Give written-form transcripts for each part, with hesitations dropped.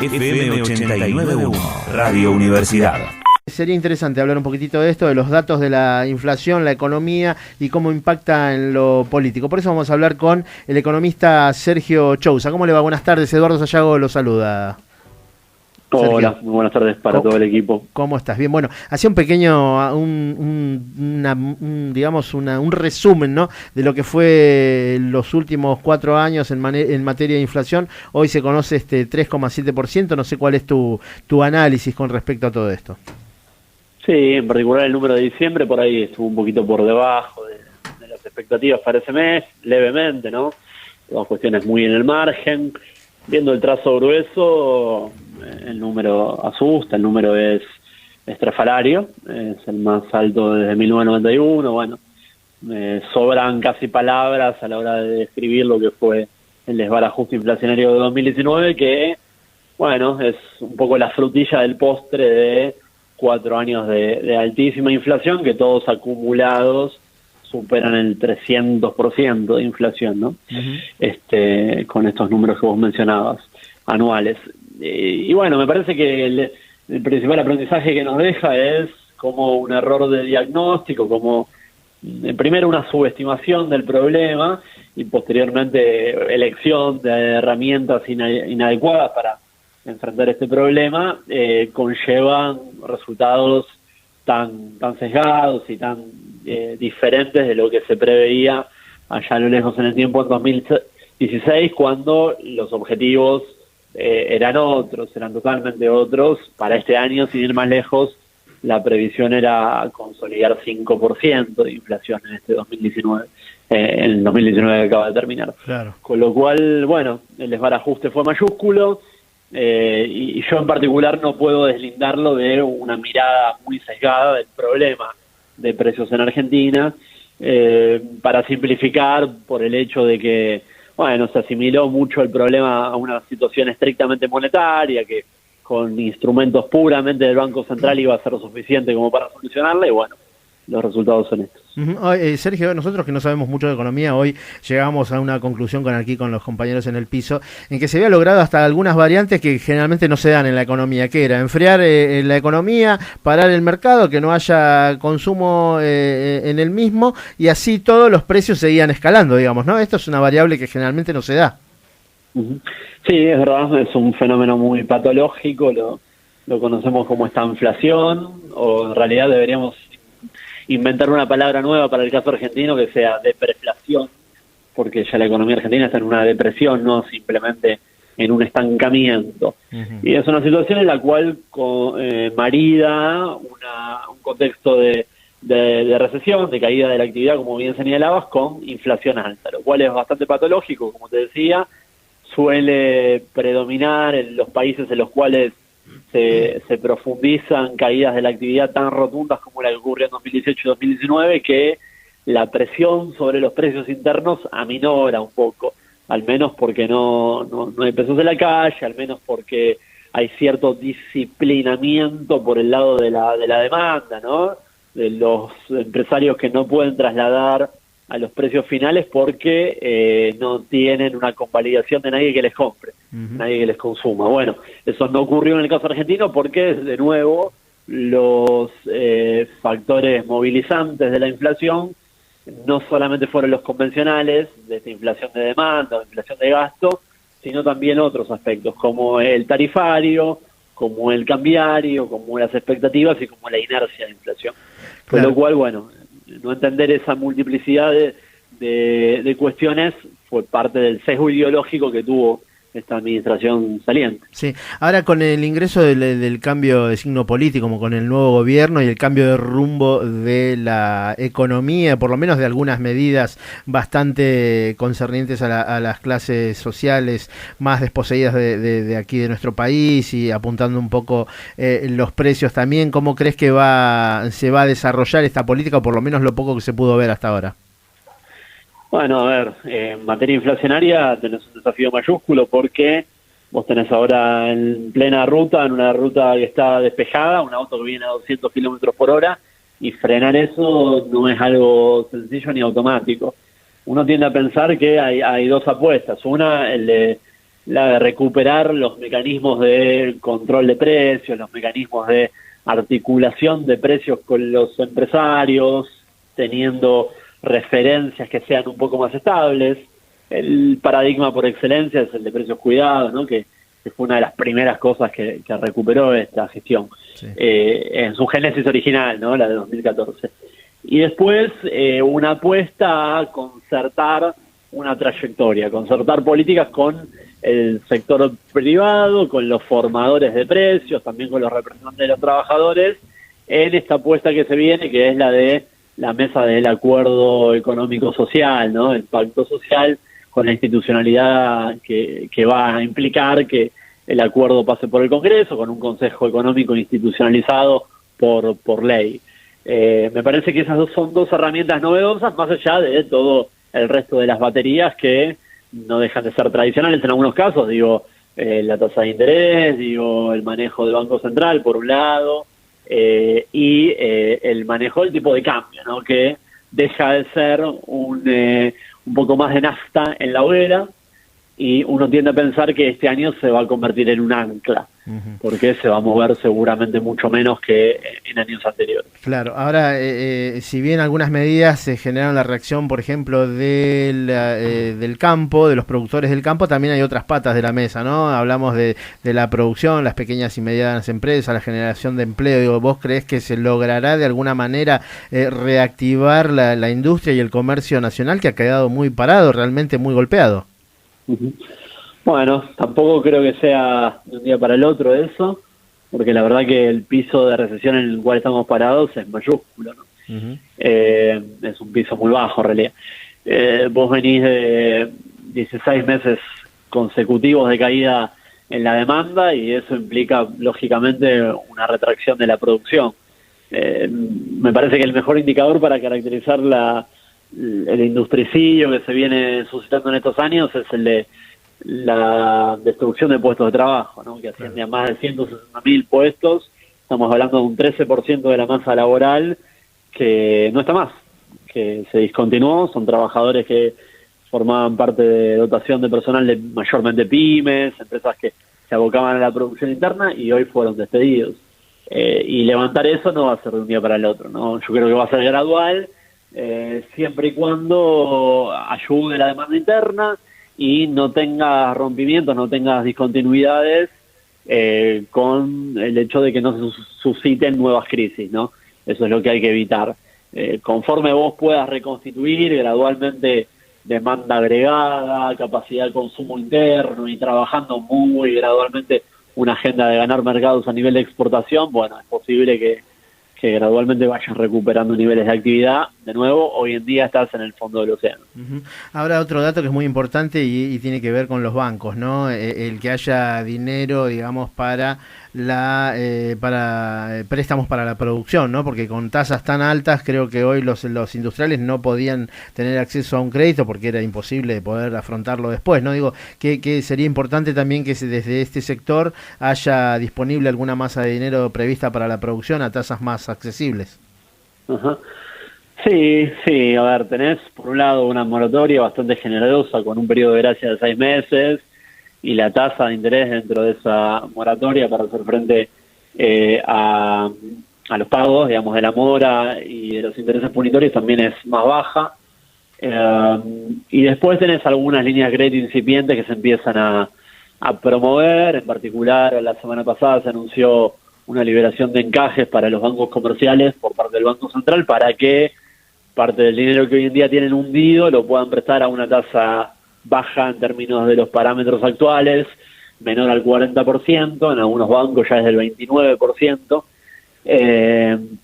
FM 89.1, Radio Universidad. Sería interesante hablar un poquitito de esto, de los datos de la inflación, la economía y cómo impacta en lo político. Por eso vamos a hablar con el economista Sergio Chousa. ¿Cómo le va? Buenas tardes, Eduardo Sayago lo saluda. Hola, muy buenas tardes para todo el equipo. ¿Cómo estás? Bien, bueno, hacía un pequeño, digamos, un resumen, ¿no?, de lo que fue los últimos 4 años en materia de inflación. Hoy se conoce 3,7%, no sé cuál es tu análisis con respecto a todo esto. Sí, en particular el número de diciembre por ahí estuvo un poquito por debajo de las expectativas para ese mes, levemente, ¿no? Todas cuestiones muy en el margen. Viendo el trazo grueso, el número asusta, el número es estrafalario, es el más alto desde 1991, bueno, sobran casi palabras a la hora de describir lo que fue el desbarajuste inflacionario de 2019, que, bueno, es un poco la frutilla del postre de 4 años de altísima inflación, que todos acumulados superan el 300% de inflación, ¿no? Uh-huh. Con estos números que vos mencionabas, anuales. Y bueno, me parece que el principal aprendizaje que nos deja es como un error de diagnóstico, como primero una subestimación del problema y posteriormente elección de herramientas inadecuadas para enfrentar este problema, conllevan resultados tan sesgados y tan diferentes de lo que se preveía allá a lo lejos en el tiempo, en 2016, cuando los objetivos eran totalmente otros. Para este año, sin ir más lejos, la previsión era consolidar 5% de inflación en este 2019, en el 2019 que acaba de terminar. Claro. Con lo cual, bueno, el desbarajuste fue mayúsculo, y yo en particular no puedo deslindarlo de una mirada muy sesgada del problema de precios en Argentina, para simplificar, por el hecho de que, bueno, se asimiló mucho el problema a una situación estrictamente monetaria, que con instrumentos puramente del Banco Central iba a ser suficiente como para solucionarla, y bueno, los resultados son estos. Uh-huh. Sergio, nosotros que no sabemos mucho de economía, hoy llegamos a una conclusión con los compañeros en el piso, en que se había logrado hasta algunas variantes que generalmente no se dan en la economía, que era enfriar la economía, parar el mercado, que no haya consumo en el mismo, y así todos los precios seguían escalando, digamos, ¿no? Esto es una variable que generalmente no se da. Uh-huh. Sí, es verdad, es un fenómeno muy patológico, lo conocemos como estanflación, o en realidad deberíamos inventar una palabra nueva para el caso argentino que sea depreflación, porque ya la economía argentina está en una depresión, no simplemente en un estancamiento. Uh-huh. Y es una situación en la cual marida un contexto de recesión, de caída de la actividad, como bien señalabas, con inflación alta, lo cual es bastante patológico, como te decía, suele predominar en los países en los cuales se profundizan caídas de la actividad tan rotundas como la que ocurrió en 2018 y 2019, que la presión sobre los precios internos aminora un poco, al menos porque no hay pesos de la calle, al menos porque hay cierto disciplinamiento por el lado de la demanda, ¿no? De los empresarios que no pueden trasladar a los precios finales porque no tienen una convalidación de nadie que les compre, uh-huh, nadie que les consuma. Bueno, eso no ocurrió en el caso argentino porque, de nuevo, los factores movilizantes de la inflación no solamente fueron los convencionales, de esta inflación de demanda o inflación de gasto, sino también otros aspectos, como el tarifario, como el cambiario, como las expectativas y como la inercia de inflación. Claro. Con lo cual, bueno, no entender esa multiplicidad de cuestiones fue parte del sesgo ideológico que tuvo esta administración saliente. Sí, ahora con el ingreso del cambio de signo político, como con el nuevo gobierno y el cambio de rumbo de la economía, por lo menos de algunas medidas bastante concernientes a las clases sociales más desposeídas de aquí de nuestro país, y apuntando un poco los precios también, ¿cómo crees que se va a desarrollar esta política, o por lo menos lo poco que se pudo ver hasta ahora? Bueno, a ver, en materia inflacionaria tenés un desafío mayúsculo porque vos tenés ahora en plena ruta, en una ruta que está despejada, un auto que viene a 200 kilómetros por hora, y frenar eso no es algo sencillo ni automático. Uno tiende a pensar que hay dos apuestas. Una, el de la de recuperar los mecanismos de control de precios, los mecanismos de articulación de precios con los empresarios, teniendo referencias que sean un poco más estables. El paradigma por excelencia es el de precios cuidados, ¿no? Que fue una de las primeras cosas que recuperó esta gestión, sí, en su génesis original, ¿no? La de 2014. Y después una apuesta a concertar una trayectoria, concertar políticas con el sector privado, con los formadores de precios, también con los representantes de los trabajadores, en esta apuesta que se viene, que es la de la mesa del acuerdo económico-social, ¿no? El pacto social, con la institucionalidad que va a implicar que el acuerdo pase por el Congreso, con un Consejo Económico institucionalizado por ley. Me parece que esas son dos herramientas novedosas, más allá de todo el resto de las baterías que no dejan de ser tradicionales en algunos casos, la tasa de interés, el manejo del Banco Central, por un lado, y el manejo del tipo de cambio, ¿no? Que deja de ser un poco más de nafta en la hoguera, y uno tiende a pensar que este año se va a convertir en un ancla, porque se va a mover seguramente mucho menos que en años anteriores. Claro, ahora, si bien algunas medidas generaron la reacción, por ejemplo, del campo, de los productores del campo, también hay otras patas de la mesa, ¿no? Hablamos de la producción, las pequeñas y medianas empresas, la generación de empleo. ¿Vos creés que se logrará de alguna manera reactivar la industria y el comercio nacional, que ha quedado muy parado, realmente muy golpeado? Bueno, tampoco creo que sea de un día para el otro eso, porque la verdad que el piso de recesión en el cual estamos parados es mayúsculo, ¿no? Es un piso muy bajo en realidad. Vos venís de 16 meses consecutivos de caída en la demanda, y eso implica lógicamente una retracción de la producción. Me parece que el mejor indicador para caracterizar el industricidio que se viene suscitando en estos años es el de la destrucción de puestos de trabajo, ¿no? Que asciende a más de 160.000 puestos. Estamos hablando de un 13% de la masa laboral que no está más, que se discontinuó. Son trabajadores que formaban parte de dotación de personal de mayormente pymes, empresas que se abocaban a la producción interna, y hoy fueron despedidos. Y levantar eso no va a ser de un día para el otro, ¿no? Yo creo que va a ser gradual, siempre y cuando ayude la demanda interna y no tengas rompimientos, no tengas discontinuidades con el hecho de que no se susciten nuevas crisis, ¿no? Eso es lo que hay que evitar. Conforme vos puedas reconstituir gradualmente demanda agregada, capacidad de consumo interno, y trabajando muy gradualmente una agenda de ganar mercados a nivel de exportación, bueno, es posible que gradualmente vayas recuperando niveles de actividad. De nuevo, hoy en día estás en el fondo del océano. Ahora, otro dato que es muy importante y tiene que ver con los bancos, ¿no? El que haya dinero, digamos, para préstamos para la producción, ¿no? Porque con tasas tan altas, creo que hoy los industriales no podían tener acceso a un crédito porque era imposible de poder afrontarlo después, ¿no? Digo, que sería importante también que desde este sector haya disponible alguna masa de dinero prevista para la producción a tasas más accesibles. Ajá. Sí, a ver, tenés por un lado una moratoria bastante generosa con un periodo de gracia de 6 meses, y la tasa de interés dentro de esa moratoria para hacer frente a los pagos, digamos, de la mora y de los intereses punitorios también es más baja. Y después tenés algunas líneas de crédito incipientes que se empiezan a promover. En particular, la semana pasada se anunció una liberación de encajes para los bancos comerciales por parte del Banco Central, para que parte del dinero que hoy en día tienen hundido lo puedan prestar a una tasa baja en términos de los parámetros actuales, menor al 40%, en algunos bancos ya es del 29%,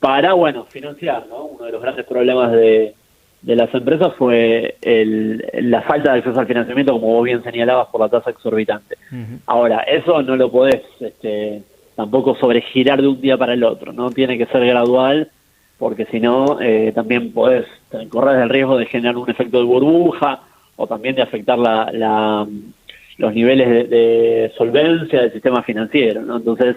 para, financiar, ¿no? Uno de los grandes problemas de las empresas fue la falta de acceso al financiamiento, como vos bien señalabas, por la tasa exorbitante. Ahora, eso no lo podés tampoco sobregirar de un día para el otro, ¿no? Tiene que ser gradual, porque si no, también podés correr el riesgo de generar un efecto de burbuja, o también de afectar los niveles de solvencia del sistema financiero, ¿no? Entonces,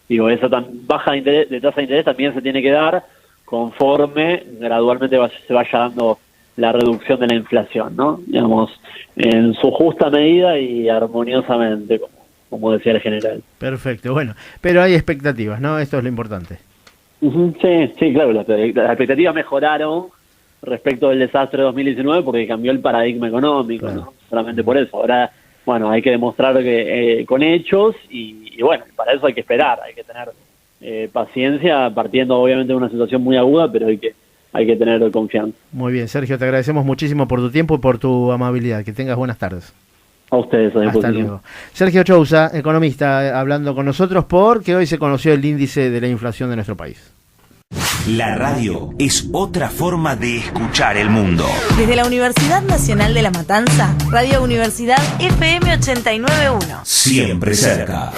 esa tan baja de tasa de interés también se tiene que dar conforme gradualmente se vaya dando la reducción de la inflación, ¿no? Digamos, en su justa medida y armoniosamente, como decía el general. Perfecto, bueno, pero hay expectativas, ¿no? Esto es lo importante. Sí, claro, las expectativas mejoraron respecto del desastre de 2019 porque cambió el paradigma económico, claro. ¿No? Solamente por eso. Ahora, bueno, hay que demostrar que con hechos y bueno, para eso hay que esperar, hay que tener paciencia, partiendo obviamente de una situación muy aguda, pero hay que tener confianza. Muy bien, Sergio, te agradecemos muchísimo por tu tiempo y por tu amabilidad. Que tengas buenas tardes. A ustedes. Hasta luego. Sergio Chousa, economista, hablando con nosotros porque hoy se conoció el índice de la inflación de nuestro país. La radio es otra forma de escuchar el mundo. Desde la Universidad Nacional de La Matanza, Radio Universidad FM 89.1. Siempre cerca.